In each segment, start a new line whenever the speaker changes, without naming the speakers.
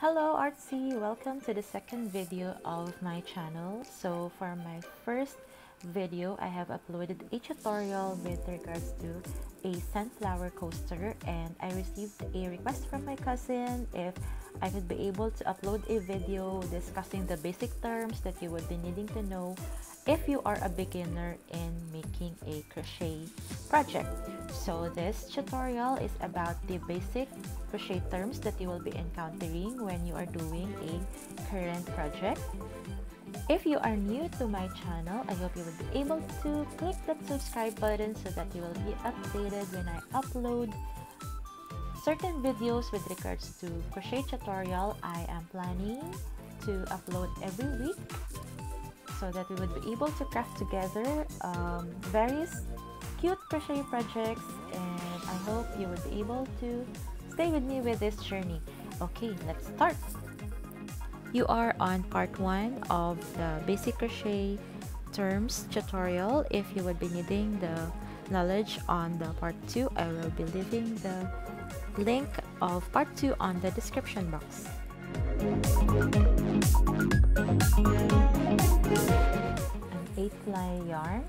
Hello Artsy, welcome to the second video of my channel. So for my first video, I have uploaded a tutorial with regards to a sunflower coaster, and I received a request from my cousin if I could be able to upload a video discussing the basic terms that you would be needing to know if you are a beginner in making a crochet project. So this tutorial is about the basic crochet terms that you will be encountering when you are doing a current project. If you are new to my channel, I hope you will be able to click that subscribe button so that you will be updated when I upload certain videos with regards to crochet tutorial. I am planning to upload every week so that we would be able to craft together various cute crochet projects, and I hope you would be able to stay with me with this journey. Okay, let's start. You are on part 1 of the basic crochet terms tutorial. If you would be needing the knowledge on the part 2, I will be leaving the link of part 2 on the description box. An 8-ply yarn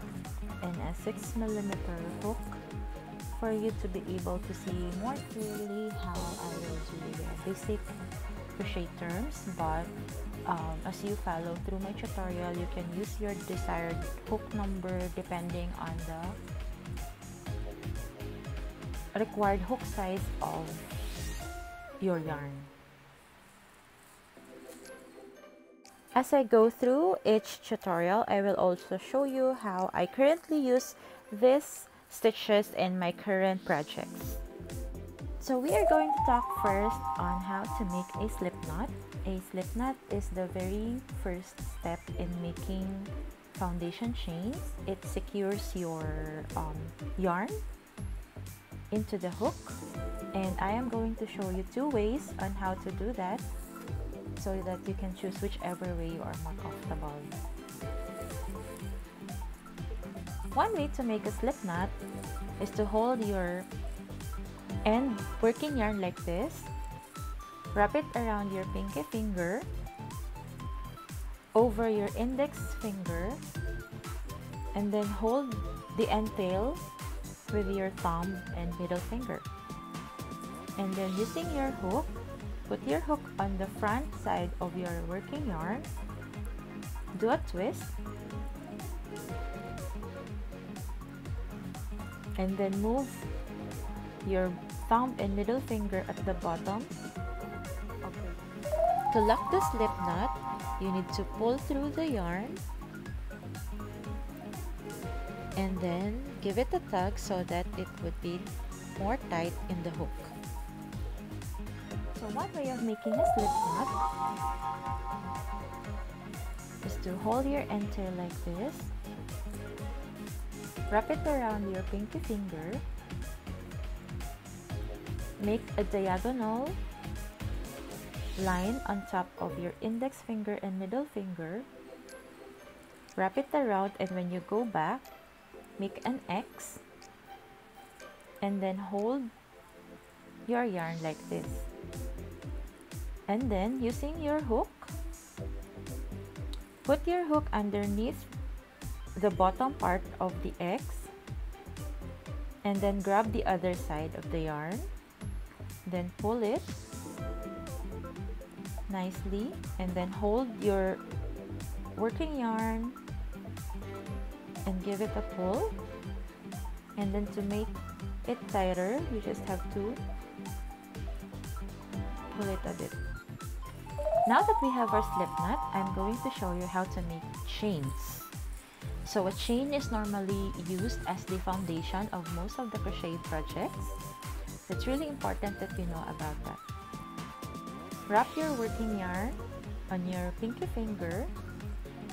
and a 6mm hook for you to be able to see more clearly how I will do the basic crochet terms. But as you follow through my tutorial, you can use your desired hook number depending on the required hook size of your yarn. As I go through each tutorial, I will also show you how I currently use these stitches in my current projects. So we are going to talk first on how to make a slip knot. A slip knot is the very first step in making foundation chains. It secures your yarn into the hook, and I am going to show you 2 ways on how to do that so that you can choose whichever way you are more comfortable. One way to make a slip knot is to hold your end working yarn like this, wrap it around your pinky finger, over your index finger, and then hold the end tail with your thumb and middle finger. And then using your hook, put your hook on the front side of your working yarn, do a twist, and then move your thumb and middle finger at the bottom. Okay. To lock the slip knot, you need to pull through the yarn and then give it a tug so that it would be more tight in the hook. So one way of making a slip knot is to hold your end tail like this, wrap it around your pinky finger, make a diagonal line on top of your index finger and middle finger, wrap it around, and when you go back, make an X, and then hold your yarn like this. And then using your hook, put your hook underneath the bottom part of the X, and then grab the other side of the yarn, then pull it nicely, and then hold your working yarn and give it a pull. And then to make it tighter, you just have to pull it a bit. Now that we have our slip knot, I'm going to show you how to make chains. So a chain is normally used as the foundation of most of the crochet projects. It's really important that you know about that. Wrap your working yarn on your pinky finger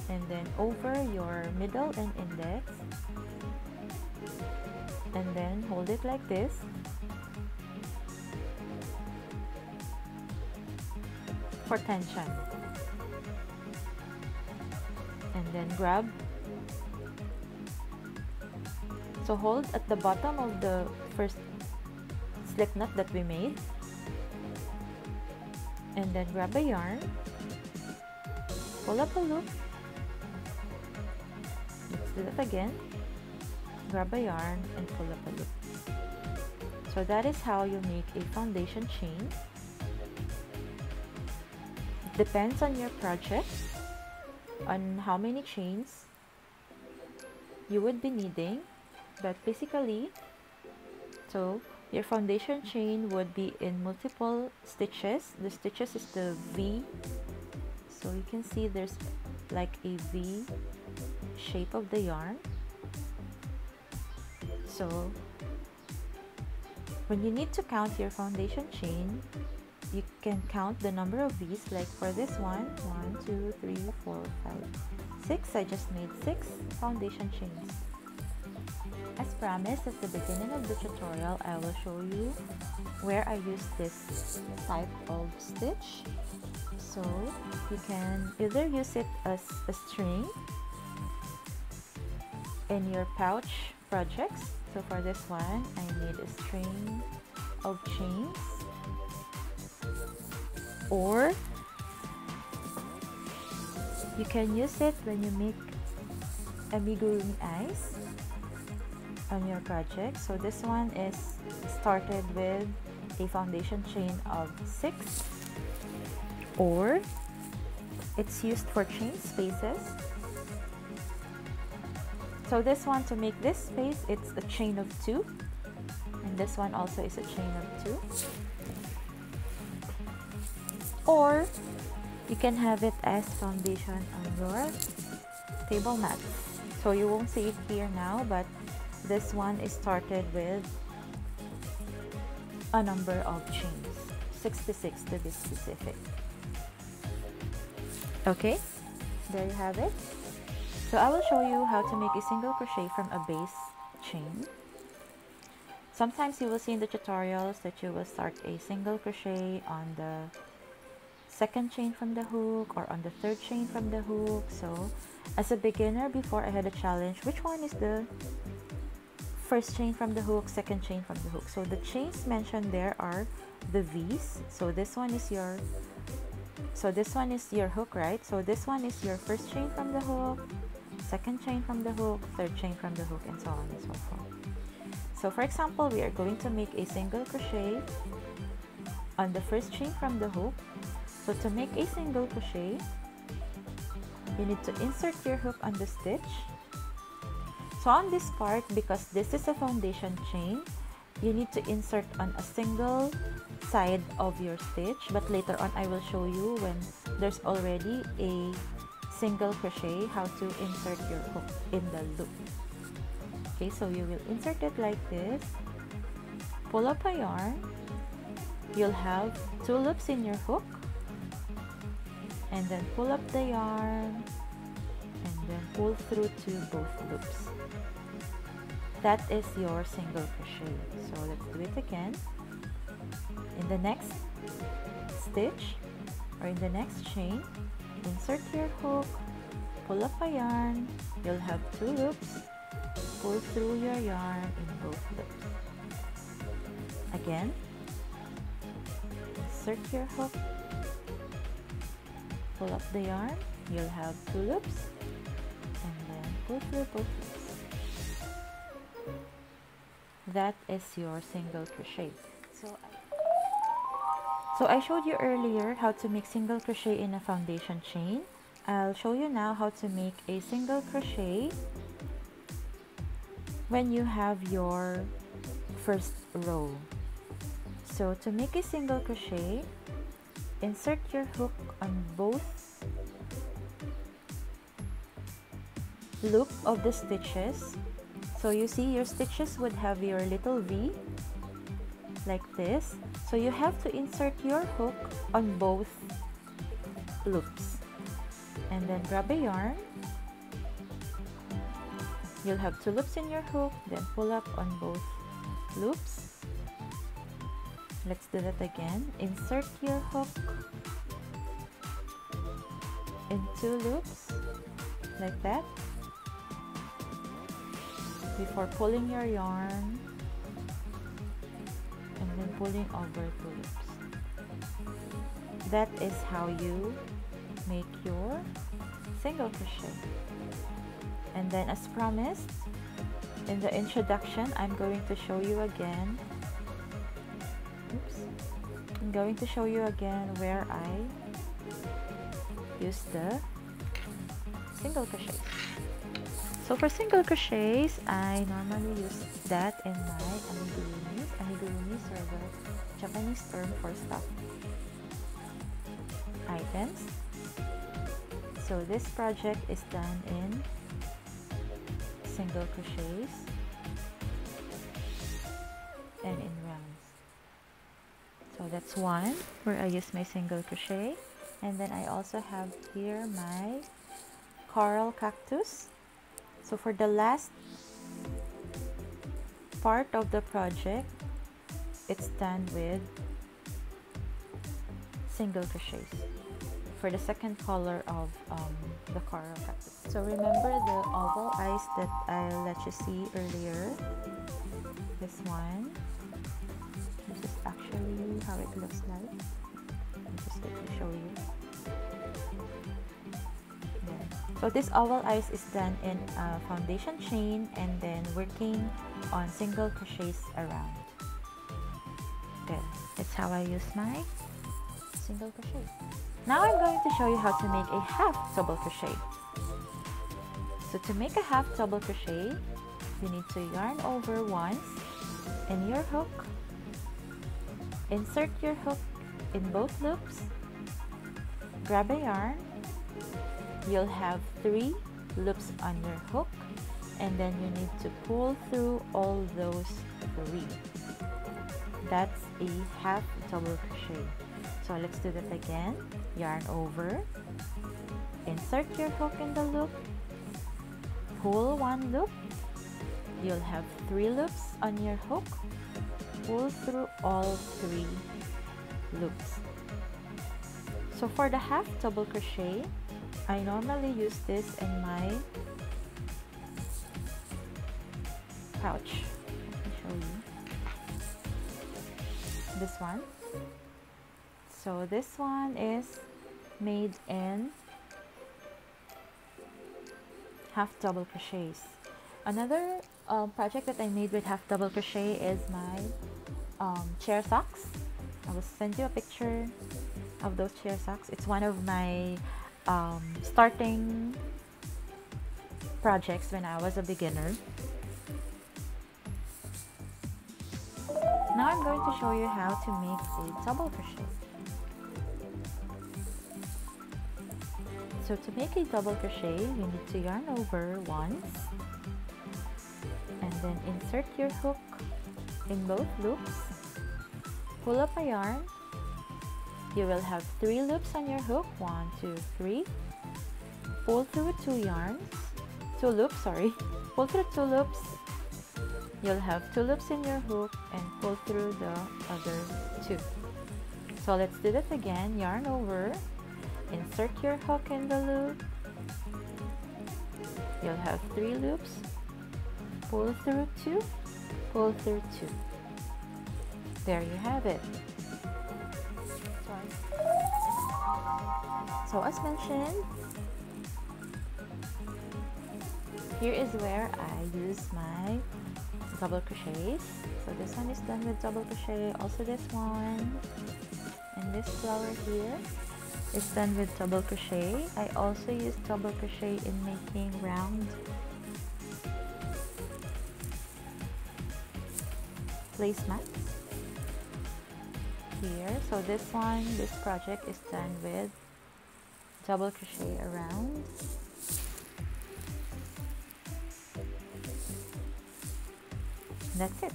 and then over your middle and index, and then hold it like this, for tension, and then grab. So hold at the bottom of the first slip knot that we made, and then grab a yarn, pull up a loop. Let's do that again. Grab a yarn and pull up a loop. So that is how you make a foundation chain. It depends on your project, on how many chains you would be needing, but basically, so your foundation chain would be in multiple stitches. The stitches is the V, so you can see there's like a V shape of the yarn. So when you need to count your foundation chain, you can count the number of V's. Like for this one, 1, 2, 3, 4, 5, 6. I just made 6 foundation chains. As promised at the beginning of the tutorial, I will show you where I use this type of stitch. So you can either use it as a string in your pouch projects. So for this one, I made a string of chains, or you can use it when you make amigurumi eyes on your project. So this one is started with a foundation chain of 6, or it's used for chain spaces. So this one, to make this space, it's a chain of 2, and this one also is a chain of 2. Or you can have it as foundation on your table mat. So you won't see it here now, but this one is started with a number of chains, 66 to be specific. Okay, there you have it. So I will show you how to make a single crochet from a base chain. Sometimes you will see in the tutorials that you will start a single crochet on the second chain from the hook or on the third chain from the hook. So as a beginner, before I had a challenge, which one is the first chain from the hook, second chain from the hook? So the chains mentioned there are the V's. So this one is your hook, right? So this one is your first chain from the hook, second chain from the hook, third chain from the hook, and so on and so forth. So for example, we are going to make a single crochet on the first chain from the hook. So to make a single crochet, you need to insert your hook on the stitch. So on this part, because this is a foundation chain, you need to insert on a single side of your stitch, but later on I will show you when there's already a single crochet how to insert your hook in the loop. Okay, so you will insert it like this, pull up a yarn, you'll have 2 loops in your hook, and then pull up the yarn and then pull through to both loops. That is your single crochet. So let's do it again. In the next stitch or in the next chain, insert your hook, pull up a yarn, you'll have 2 loops, pull through your yarn in both loops. Again, insert your hook, pull up the yarn, you'll have 2 loops, and then pull through both loops. That is your single crochet. So I showed you earlier how to make single crochet in a foundation chain. I'll show you now how to make a single crochet when you have your first row. So to make a single crochet, insert your hook on both loop of the stitches. So you see your stitches would have your little V like this. So you have to insert your hook on both loops and then grab a yarn. You'll have 2 loops in your hook, then pull up on both loops. Let's do that again. Insert your hook in 2 loops like that before pulling your yarn and then pulling over 2 loops. that is how you make your single crochet. And then, as promised in the introduction, I'm going to show you again. I'm going to show you again where I use the single crochets. So for single crochets, I normally use that in my amigurumis. Amigurumis are the Japanese term for stuffed items. So this project is done in single crochets and in rounds. So that's one where I use my single crochet, and then I also have here my coral cactus. So for the last part of the project, it's done with single crochets for the second color of the coral cactus. So remember the oval eyes that I let you see earlier? This one. This is actually how it looks like. I'm just going to show you. Yeah. So this oval eyes is done in a foundation chain and then working on single crochets around. There. That's how I use my single crochet. Now I'm going to show you how to make a half double crochet. So to make a half double crochet, you need to yarn over once in your hook, insert your hook in both loops, grab a yarn, you'll have 3 loops on your hook, and then you need to pull through all those 3. That's a half double crochet. So let's do that again. Yarn over, insert your hook in the loop, pull 1 loop, you'll have 3 loops on your hook, pull through all 3 loops. So for the half double crochet, I normally use this in my pouch. Let me show you. This one. So this one is made in half double crochets. Another project that I made with half double crochet is my chair socks. I will send you a picture of those chair socks. It's one of my starting projects when I was a beginner. Now I'm going to show you how to make a double crochet. So to make a double crochet, you need to yarn over once and then insert your hook in both loops, pull up a yarn, you will have 3 loops on your hook, 1, 2, 3, pull through 2 loops, pull through 2 loops, you'll have 2 loops in your hook and pull through the other 2. So let's do that again. Yarn over, insert your hook in the loop, you'll have 3 loops, pull through 2, pull through 2. There you have it. So as mentioned, here is where I use my double crochets. So this one is done with double crochet, also this one, and this flower here is done with double crochet. I also use double crochet in making round placemats here. So this project is done with double crochet around. That's it.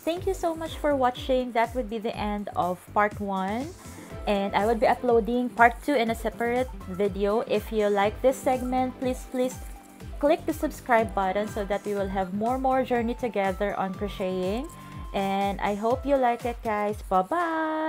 Thank you so much for watching. That would be the end of part 1, and I would be uploading part 2 in a separate video. If you like this segment, please click the subscribe button so that we will have more journey together on crocheting, and I hope you like it, guys. Bye bye.